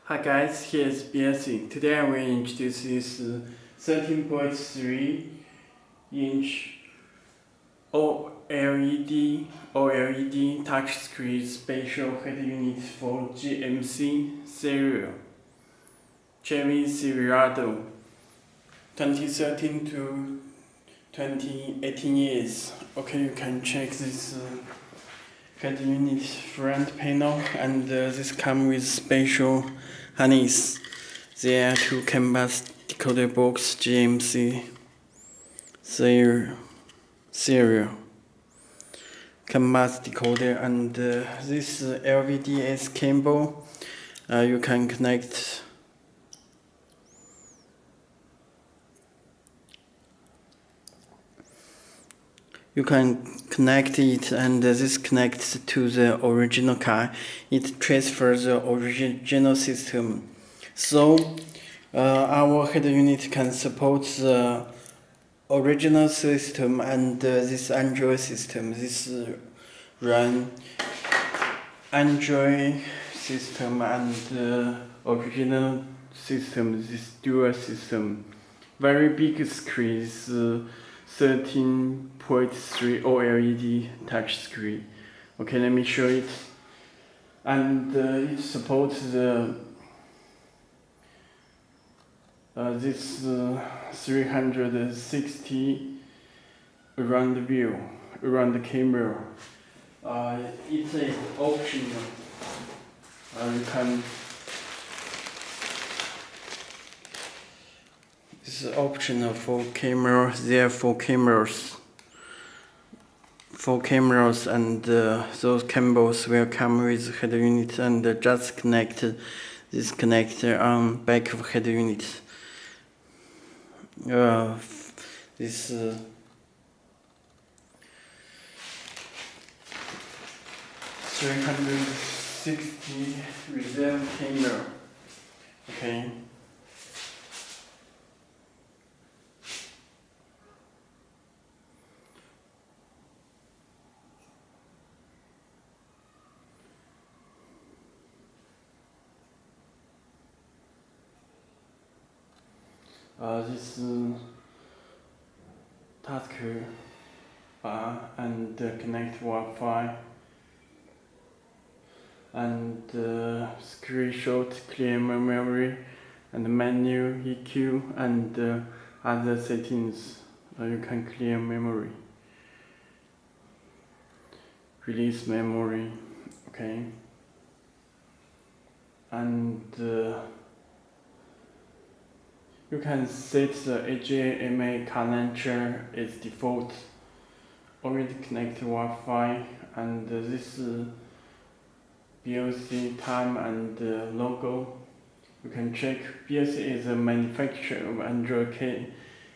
Hi guys, here's Belsee. Today I will introduce this 13.3-inch OLED touchscreen spatial head unit for GMC Chevy Silverado 2013 to 2018 years. Okay, you can check this head unit front panel, and this comes with special harness. There are two canvas decoder box GMC serial canvas decoder, and this LVDS cable you can connect. You can connect it, and this connects to the original car. It transfers the original system. So our head unit can support the original system and this Android system. This run Android system and original system. This dual system. Very big screen. 13.3 OLED touchscreen. Okay, let me show it. And it supports the this 360 around the view, around the camera. It's an optional. You can. This is optional for camera. There are four cameras, and those cables will come with head unit, and just connect this connector on back of head unit. This 360 reserve camera. Okay. This task bar and connect Wi-Fi and screenshot clear memory and menu EQ and other settings. You can clear memory, release memory, okay, and you can set the HMI car launcher as default, already connect Wi-Fi, and this Belsee time and logo. You can check. Belsee is a manufacturer of Android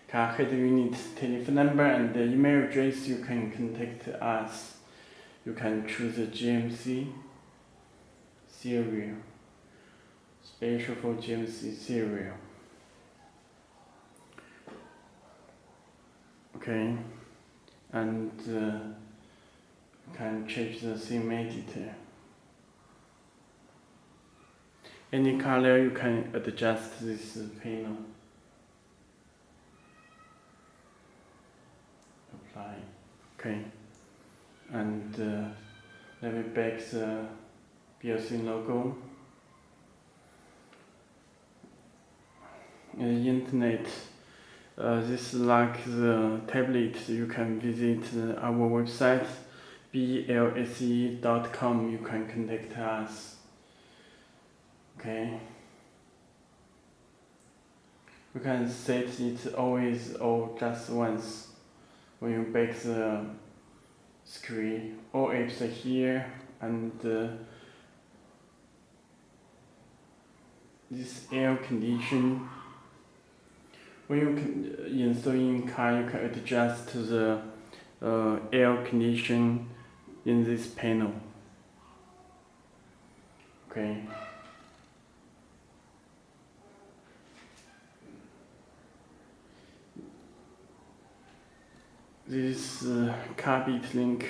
car head unit. Telephone number and the email address. You can contact us. You can choose the GMC serial, special for GMC serial. Okay, and can change the theme editor. Any color you can adjust this panel. Apply. Okay, and let me back the Belsee logo. Internet. This is like the tablet. You can visit our website belsee.com. You can contact us. Okay. You can set it always or just once when you back the screen. All apps are here, and this air condition. When you install in car, you can adjust the air condition in this panel. Okay. This CarPlay link,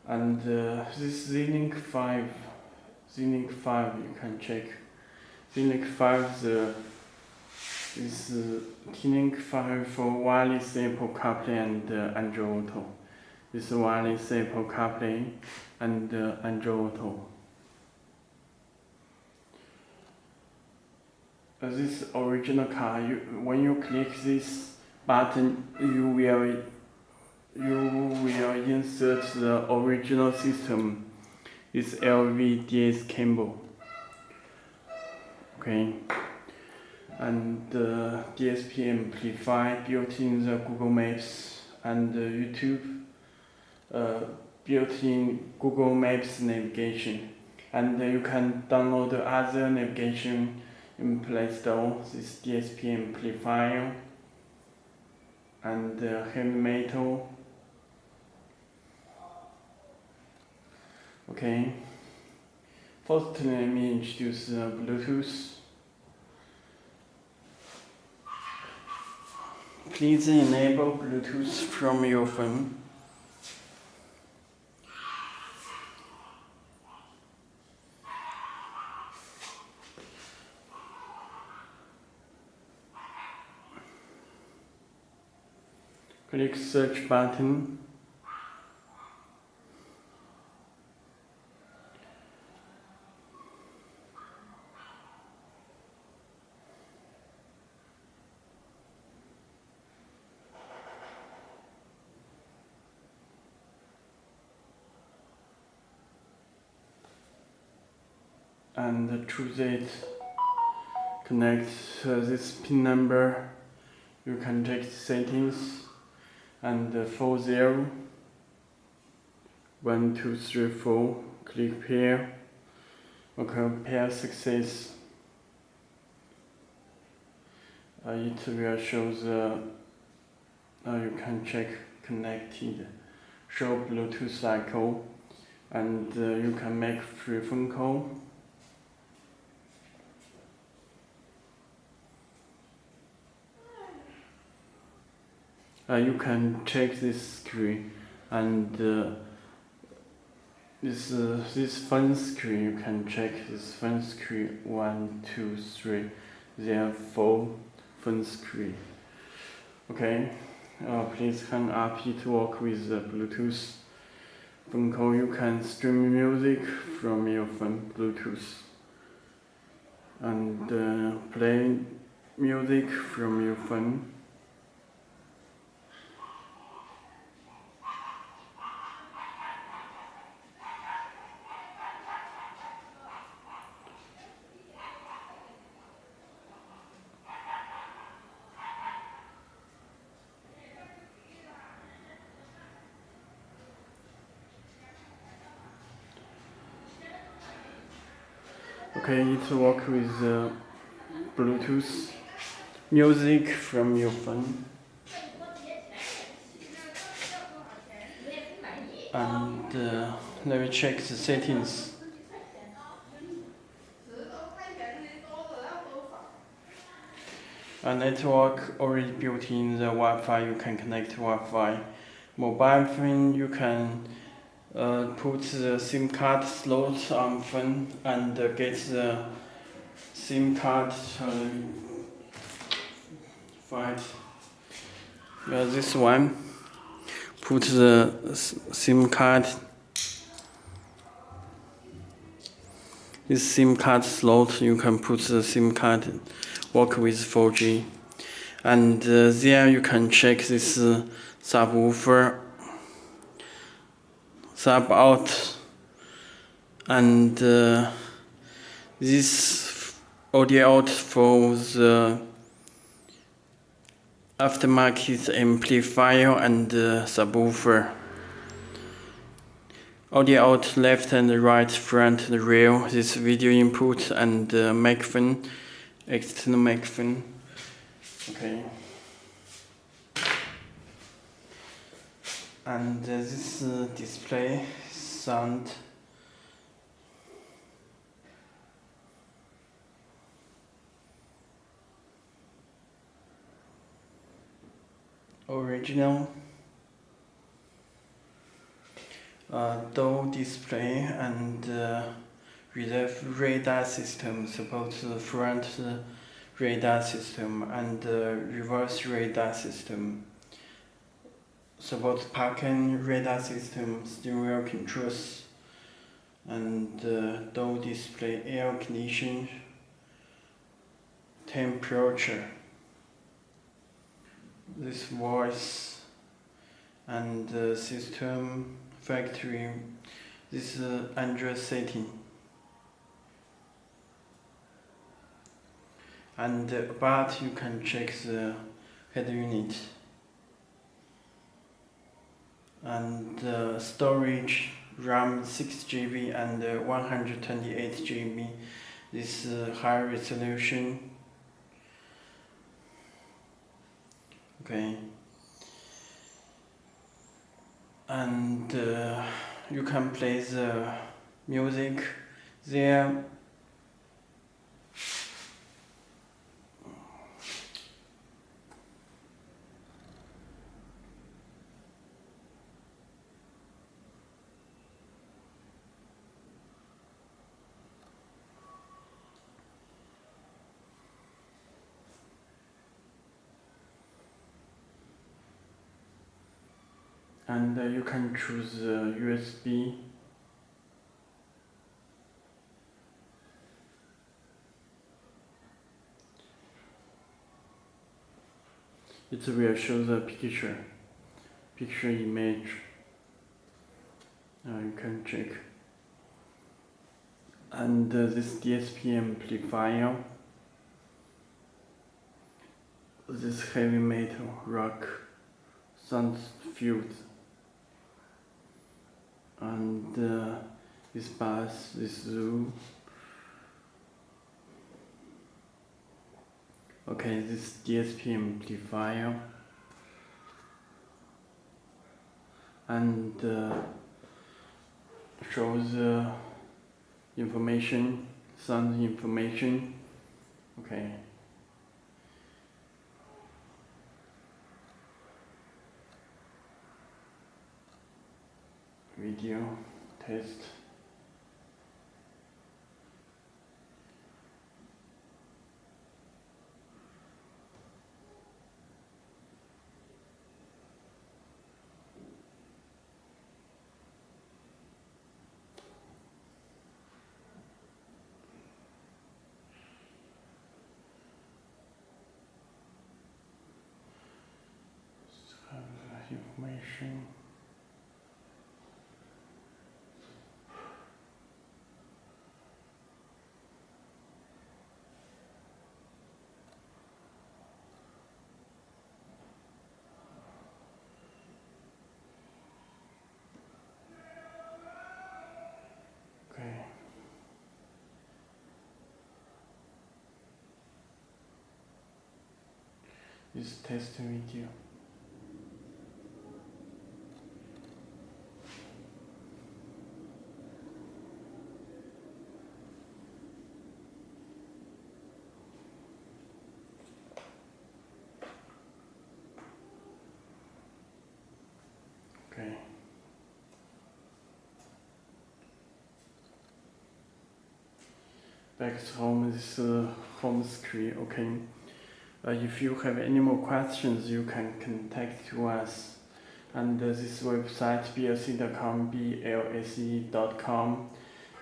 and this Z-Link 5 Zenith 5 you can check. Zenith 5 is Zenith 5 for wireless Apple CarPlay and Android Auto. This is wireless Apple CarPlay and Android Auto. This original car, when you click this button, you will insert the original system. It's LVDS cable. Okay. And DSP amplifier built in the Google Maps and YouTube, built in Google Maps navigation. And you can download other navigation in Play Store. This DSP amplifier and heavy metal. Okay. First, let me introduce Bluetooth. Please enable Bluetooth from your phone. Click search button. And choose it. Connect this pin number. You can check the settings and 40 1 2 3 4. Click pair. Okay, pair success. It will show the. You can check connected. Show Bluetooth icon, and you can make free phone call. You can check this screen and this phone screen. You can check this phone screen 1 2 3. There are 4 phone screen. Okay. Please hang up. It work with the Bluetooth phone call. You can stream music from your phone Bluetooth and play music from your phone. Okay, it works with Bluetooth music from your phone. And let me check the settings. A network already built in the Wi-Fi. You can connect to Wi-Fi. Mobile phone, you can put the SIM card slot on phone and get the SIM card this one. Put the SIM card. This SIM card slot, you can put the SIM card, work with 4G. And there you can check this subwoofer, sub out, and this audio out for the aftermarket amplifier and subwoofer. Audio out left and right, front and rear. This video input and microphone, external microphone. Okay. And this display sound. Original. Dual display and reserve radar system, supports the front radar system and reverse radar system, supports parking radar system, steering wheel controls, and door display, air conditioning, temperature, this voice, and system factory, this Android setting. And but you can check the head unit and storage, RAM 6 GB and 128 GB. This high resolution. Okay. And you can play the music there. And you can choose USB. It will show the picture image. You can check. And this DSP amplifier, this heavy metal rock sound field, and this bass, this zoom. Okay, this DSP amplifier, and shows information, sound information. Okay. Video test. Information. Okay. This test video. Okay. Back to home, this home screen. Okay. If you have any more questions, you can contact to us. And this website, belsee.com, blse.com.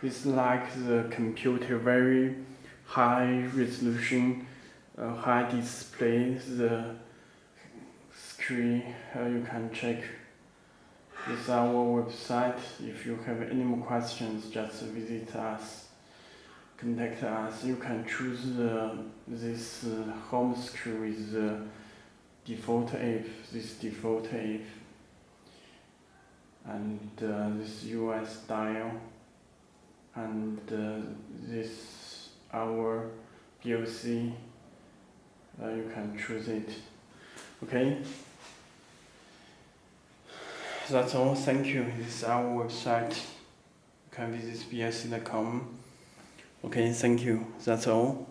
It's like the computer, very high resolution, high display. The screen, you can check. This is our website. If you have any more questions, just visit us. Contact us. You can choose this home screen with the default app, this default app, and this US dial, and this our Belsee. You can choose it. Okay. That's all. Thank you. This is our website. You can visit belsee.com. Okay, thank you. That's all.